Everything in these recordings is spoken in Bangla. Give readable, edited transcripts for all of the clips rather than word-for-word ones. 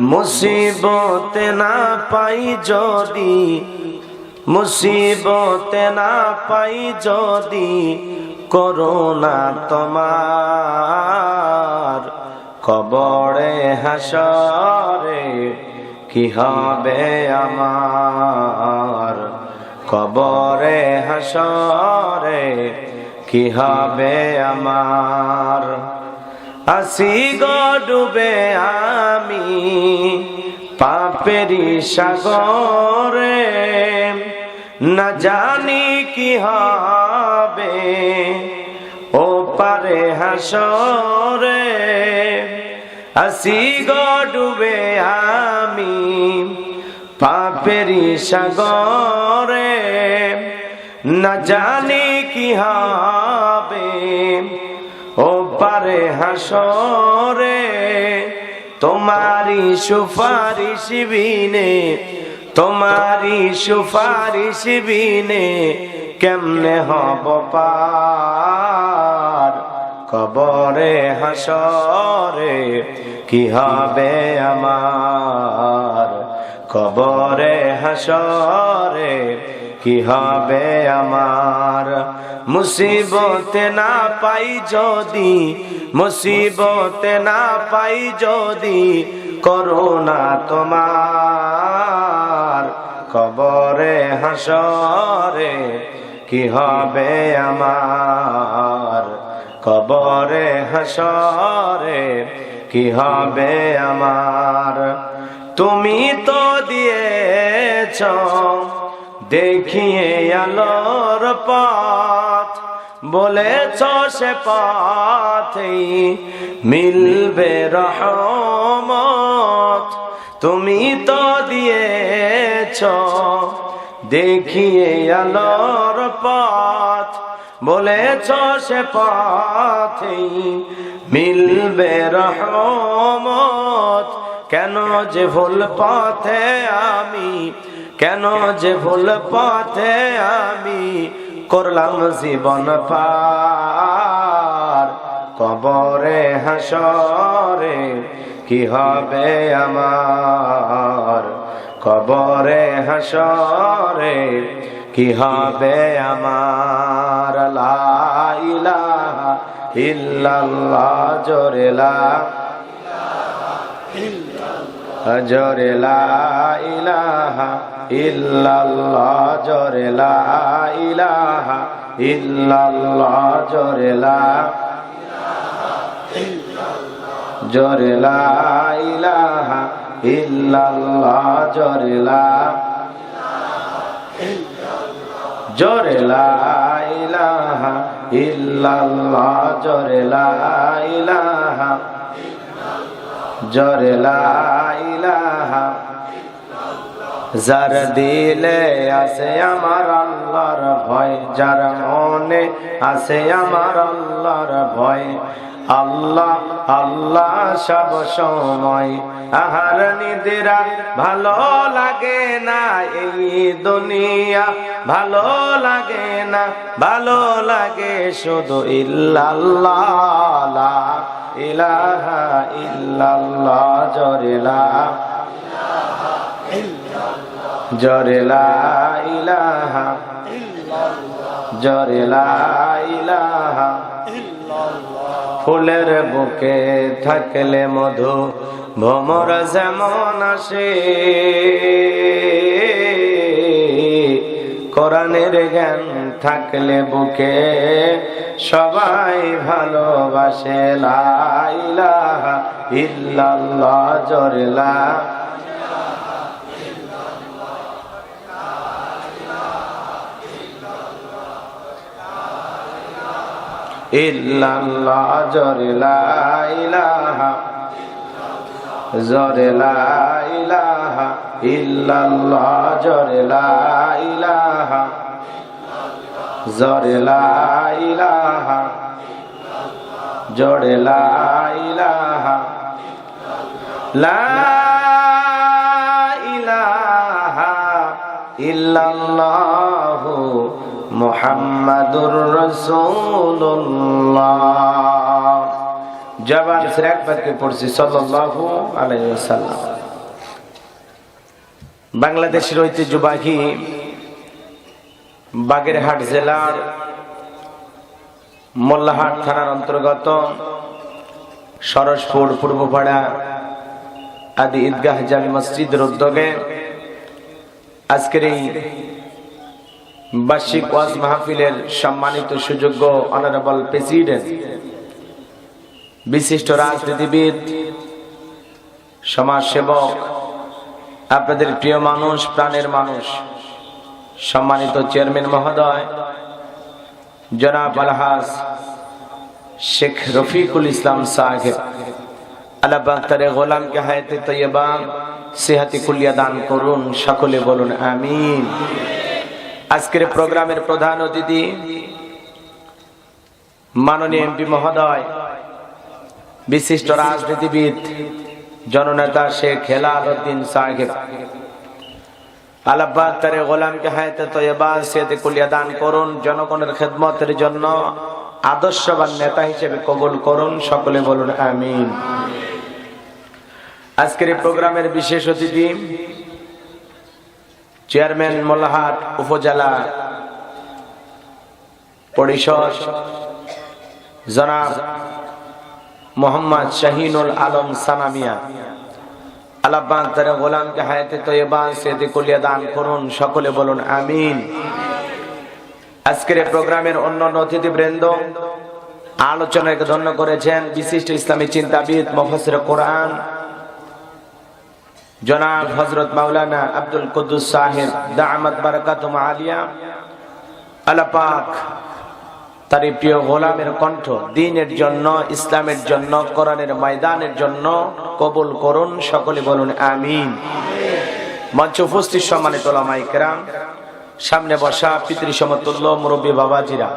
মুসিবতে না পাই যদি, মুসিবতে না পাই যদি করুণা তোমার, কবরে হাসরে কি হবে আমার, কবরে হাসরে কি হবে আমার। আসি গো ডুবে আমি পাপেরি সাগরে, না জানি কি হবে ও পারে হাসরে। আসি গো ডুবে আমি পাপেরি সাগরে, না জানি কি হবে ও পারে হাসরে। তোমারি সুপারিশ বিনে, তোমারি সুপারিশ বিনে কেমনে হব পার, কবরে হাসরে কি হবে আমার, কবরে হাসরে কি হবে আমার। মুসিবতে না পাই যদি, মুসিবতে না পাই যদি করুণা তোমার, কবরে হাসরে কি হবে আমার, কবরে হাসরে কি হবে আমার। তুমি তো দিয়েছ দেখিয়ে আলোর পথ, বলেছ সে পথেই মিলবে রহমত। তুমি তো দিয়েছ দেখিয়ে আলোর পথ, বলেছ সে পথেই মিলবে রহমত। কেন যে ভুল পথে আমি, কেন যে ভুল পথে আমি করলাম জীবন পার, কবরে হাসরে কি হবে আমার, কবরে হাসরে কি হবে আমার। লা ইলাহা ইল্লাল্লাহ, জোরে লা জোরে লা ইলাহা ইল্লাল্লাহ, জোরে লা ইলাহা ইল্লাল্লাহ, জোরে লা, জোরে লা ইলাহা ইল্লাল্লাহ, জোরে লা, জোরে লা ইলাহা ইল্লাল্লাহ, জোরে লা ইলাহা, জোরে লা ইলাহা। যার দিলে আছে আমার আল্লাহর ভয়, যার মনে আছে আমার আল্লাহর ভয়, আল্লাহ আল্লাহ সব সময়। আহার নিদ্রা ভালো লাগে না এই দুনিয়া, ভালো লাগে না, ভালো লাগে শুধু ইল্লাল্লাহ, লা ইলাহা ইল্লাল্লাহ, জোরে লা, জোরে লা ইলাহা, জোরে লা ইলাহা। ফুলের বুকে থাকলে মধু ভ্রমর যেমন আসে, কোরআনের জ্ঞান থাকলে বুকে সবাই ভালোবাসে। লা ইলাহা ইল্লাল্লাহ, জোরে লা, ইল্লাল্লাহ, জোরে লা ইলাহা, জোরে লা ইলাহা ইল্লাল্লাহ, জোরে লা ইলাহা, জোরে লা ইলাহা, জোরে লা ইলাহা, লা ইলাহা ইল্লাল্লাহু মুহাম্মাদুর রাসূলুল্লাহ। জবান से एक बार के पढ़ছি সাল্লাল্লাহু আলাইহি ওয়াসাল্লাম। বাংলাদেশের ঐতিহ্যবাহী বাগেরহাট জেলার মোল্লাহাট থানার অন্তর্গত সরসপুর পূর্বপাড়া আদি ঈদগাহ জামি মসজিদের উদ্যোগে আজকের এই বার্ষিক ওয়াজ মাহফিলের সম্মানিত সুযোগ্য অনারেবল প্রেসিডেন্ট, বিশিষ্ট রাজনীতিবিদ, সমাজসেবক, আপনাদের প্রিয় মানুষ, প্রাণের মানুষ, সম্মানিত চেয়ারম্যান মহোদয় জনাব আলহাজ শেখ রফিকুল ইসলাম সাহেব, আল্লাহ পাক তার গোলামকে হায়াতে তৈয়বা সেহাতি কুলিয়া দান করুন, সকলে বলুন আমিন। আজকের প্রোগ্রামের প্রধান অতিথি মাননীয় এমপি মহোদয়, বিশিষ্ট রাজনীতিবিদ, জননেতা শেখ হেলাল উদ্দিন সাহেব, আল্লাহ পাক তার গোলামকে হায়াতে তৈয়বা সেহাতি কুলিয়া দান করুন, জনগণের খেদমতের জন্য আদর্শবান নেতা হিসেবে কবুল করুন, সকলে বলুন আমিন। আজকের এই প্রোগ্রামের বিশেষ অতিথি চেয়ারম্যান মোল্লাহাট উপজেলা পরিষদ জনাব মোহাম্মদ শাহিনুল আলম সানামিয়া, আল্লাহ পাক তার গোলামকে হায়াতে তৈয়বা সেহাতি কুলিয়া দান করুন, সকলে বলুন আমিন। আজকের এই প্রোগ্রামের অন্যান্য অতিথিবৃন্দ, আলোচনাকে ধন্য করেছেন বিশিষ্ট ইসলামী চিন্তাবিদ, মুফাসসির কোরআন জনাব হযরত মাওলানা আব্দুল কুদ্দুস সাহেব দামাত বারাকাতুহু আলিয়া। আল্লাহ পাক তার প্রিয় গোলামের কণ্ঠ দ্বীনের জন্য, ইসলামের জন্য, কোরআনের ময়দানের জন্য কবুল করুন, সকলে বলুন আমিন। মঞ্চে উপস্থিত সম্মানিত উলামায়ে কেরাম, সামনে বসা পিতৃ সমতুল্য মুরব্বী বাবাজিরা,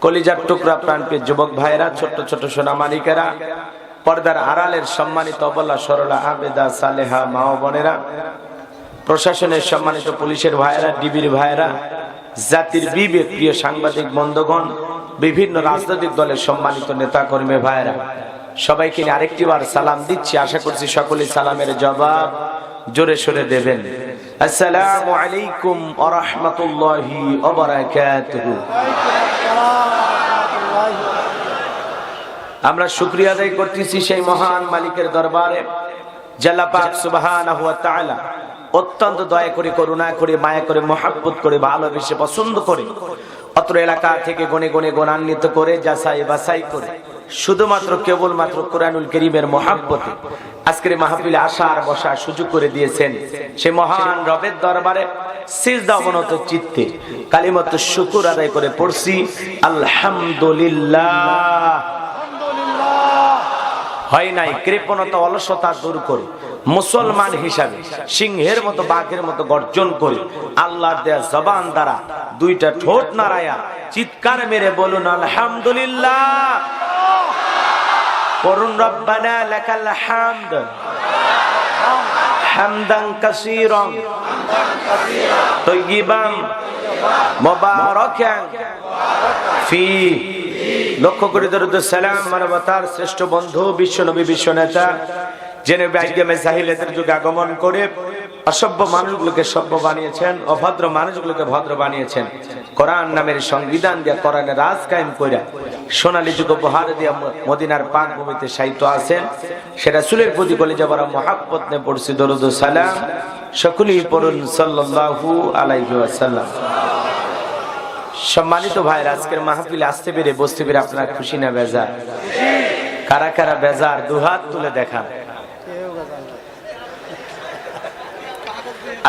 কলিজার টুকরা প্রাণপ্রিয় যুবক ভাইরা, ছোট্ট ছোট সোনামানিকেরা, পর্দার আড়ালের সম্মানিত অবলা সরলা আবেদা সালেহা মা ও বোনেরা, প্রশাসনের সম্মানিত পুলিশের ভাইরা, ডিবির ভাইরা, জাতির বিবেক প্রিয় সাংবাদিক বন্ধুগণ, বিভিন্ন রাজনৈতিক দলের সম্মানিত নেতা কর্মী ভাইরা, সবাইকে আরেকটি বার সালাম দিচ্ছি। আশা করছি সকলেই সালামের জবাব জোরে সোরে দেবেন। আসসালামু আলাইকুম ওয়া রাহমাতুল্লাহি ওয়া বারাকাতুহু। আমরা শুকরিয়া আদায় করতেছি সেই মহান মালিকের দরবারে, আল্লাহ পাক সুবহানাহু ওয়া তাআলা অত্যন্ত দয়া করে, করুণা করে, মায়া করে, মহব্বত করে, ভালোবেসে, পছন্দ করে অত্র এলাকা থেকে গনে গনে গুণান্বিত করে, যাচাই বাছাই করে শুধুমাত্র কেবলমাত্র কোরআনুল কারীমের মহব্বতে আজকের মাহফিলে আসার বসার সুযোগ করে দিয়েছেন। সে মহান রবের দরবারে সিজদা অবনত চিত্তে কালিমাত শুকর আদায় করে পড়ছি আলহামদুলিল্লাহ। হয় নাই কৃপণতা, অলসতা দূর করে মুসলমান হিসাবে সিংহের মতো, বাঘের মতো গর্জন করে আল্লাহর দেয়া জবান দ্বারা দুইটা ঠোঁট নাড়ায়া চিৎকার মেরে বলুন আলহামদুলিল্লাহ। পড়ুন রব্বানা লাকাল হামদ হামদান কাসীরান তাইয়িবান মুবারাকান ফি। লক্ষ্য করে দরুদ সালাম মানবতার শ্রেষ্ঠ বন্ধু, বিশ্ব নবী, বিশ্ব নেতা, যিনি বিজ্ঞানে জাহিলিয়াতের যুগে আগমন করে অসভ্য মানুষগুলোকে সভ্য বানিয়েছেন, অভদ্র মানুষগুলোকে ভদ্র বানিয়েছেন, কোরআন নামের সংবিধান দিয়ে কোরআনের রাজ কায়েম কইরা সোনালী যুগ উপহার দিয়ে মদিনার পাক ভূমিতে সাহিত্য আছেন। সেটা রাসূলের প্রতি কলিজা ভরা মহব্বত নিয়ে পড়ছি দরুদ সালাম। সকলেই পড়ুন সাল্লাল্লাহু আলাইহি ওয়াসাল্লাম। সম্মানিত ভাইরা, আজকের মাহফিলে আসতে পেরে, বসতে পেরে আপনারা খুশি না বেজার? কারা কারা বেজার দুহাত তুলে দেখান।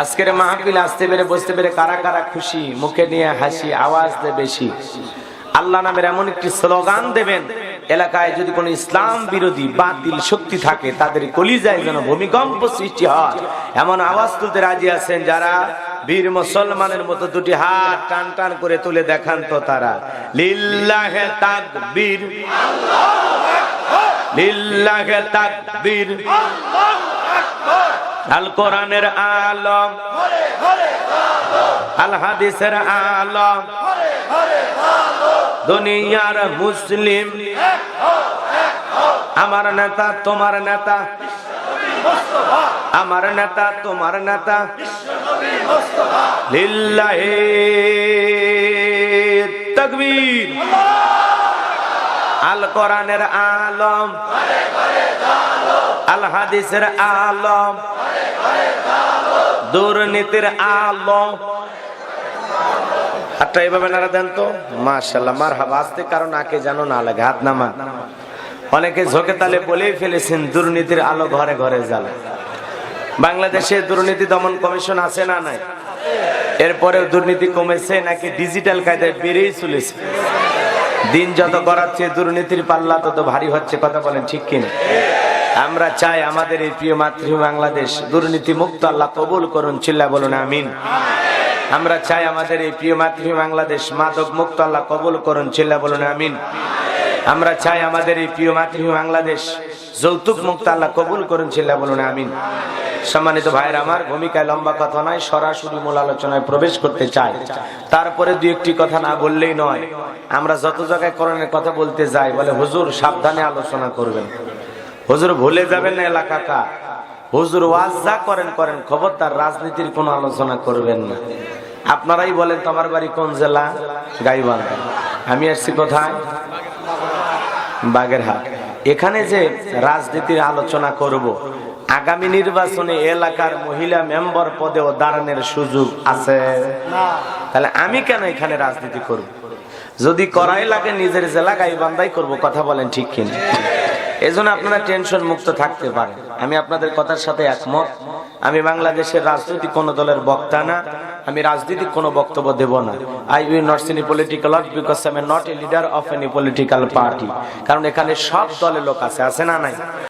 আজকের মাহফিলে আসতে পেরে, বসতে পেরে কারা কারা খুশি? মুখে নিয়ে হাসি, আওয়াজ দে বেশি। আল্লাহ নামের এমন একটি স্লোগান দেবেন, এলাকায় যদি কোনো ইসলাম বিরোধী বাতিল শক্তি থাকে তাদের কলিজায় যেন ভূমিকম্প সৃষ্টি হয়, এমন আওয়াজ তুলতে রাজি আছেন যারা? বীর মুসলমানের মতো দুটি হাত টান টান করে তুলে দেখান তো তারা। লিল্লাহে তাকবীর, আল্লাহু আকবার, লিল্লাহে তাকবীর, আল্লাহু আকবার। আল কোরআনের আলম, হরে হরে আলম, আল হাদিসের আলম, হরে হরে আলম। দুনিয়ার মুসলিম এক হও, এক হও। আমার নেতা তোমার নেতা, আমার নেতা তোমার নেতা, লিল্লাহি তাকবীর। আল কোরআনের আলম, আল হাদিসের আলম, দুর্নীতির আলম। আচ্ছা এইভাবে নারা দেন তো, মাশাআল্লাহ, মারহাবা। আসতে কারণ আকে জানো না লাগে, হাত নামান। অনেকে ঝোঁকে তালে বলেই ফেলেছেন দুর্নীতির আলো ঘরে ঘরে জ্বালে। বাংলাদেশে দুর্নীতি দমন কমিশন আছে না নাই? এরপরেও দুর্নীতি কমেছে নাকি ডিজিটাল কায়দায় বেড়েই চলেছে? দিন যত গড়াচ্ছে দুর্নীতির পাল্লা তত ভারী হচ্ছে, কথা বলেন ঠিক কিনা? আমরা চাই আমাদের এই প্রিয় মাতৃভূমি বাংলাদেশ দুর্নীতি মুক্ত আল্লাহ কবুল করুন, চিল্লা বলুন আমিন। আমরা চাই আমাদের এই প্রিয় মাতৃভূমি বাংলাদেশ মাদক মুক্ত আল্লাহ কবুল করুন, চিল্লা বলুন আমিন। আমরা চাই আমাদের এই প্রিয় মাতৃভূমি বাংলাদেশ যৌতুক মুক্ত আল্লাহ কবুল করুন, চিল্লা বলুন আমিন। সম্মানিত ভাইয়ের আমার, ভূমিকায় লম্বা কথা নয়, সরাসরি মূল আলোচনায় প্রবেশ করতে চাই। তারপরে দুই একটি কথা না বললেই নয়। আমরা যত জায়গায় কোরআনের কথা বলতে যাই বলে হুজুর সাবধানে আলোচনা করবেন, হুজুর ভুলে যাবেন না এলাকা কা, হুজুর ওয়াজ যা করেন করেন, খবরদার রাজনীতির কোনো আলোচনা করবেন না। আপনারাই বলেন তোমার বাড়ি কোন জেলা? গাইবান্ধা। আমি আসছি কোথায়? বাগেরহাট। এখানে যে রাজনীতির আলোচনা করব, আগামী নির্বাচনে এলাকার মহিলা মেম্বার পদেও দাঁড়ানোর সুযোগ আছে না। তাহলে আমি কেন এখানে রাজনীতি করব? যদি করাই লাগে নিজের জেলা গাইবান্ধাই করব, কথা বলেন ঠিক কিনা? এজন্য আপনারা টেনশন মুক্ত থাকতে পারেন। আমি আপনাদের কথার সাথে একমত। আমি বাংলাদেশের রাজনৈতিক কোন দলের বক্তা না, আমি রাজনৈতিক কোনো বক্তব্য দেব না। I will not see any political lot because I am not a leader of any political party. কারণ এখানে সব দলের লোক আছে না নাই?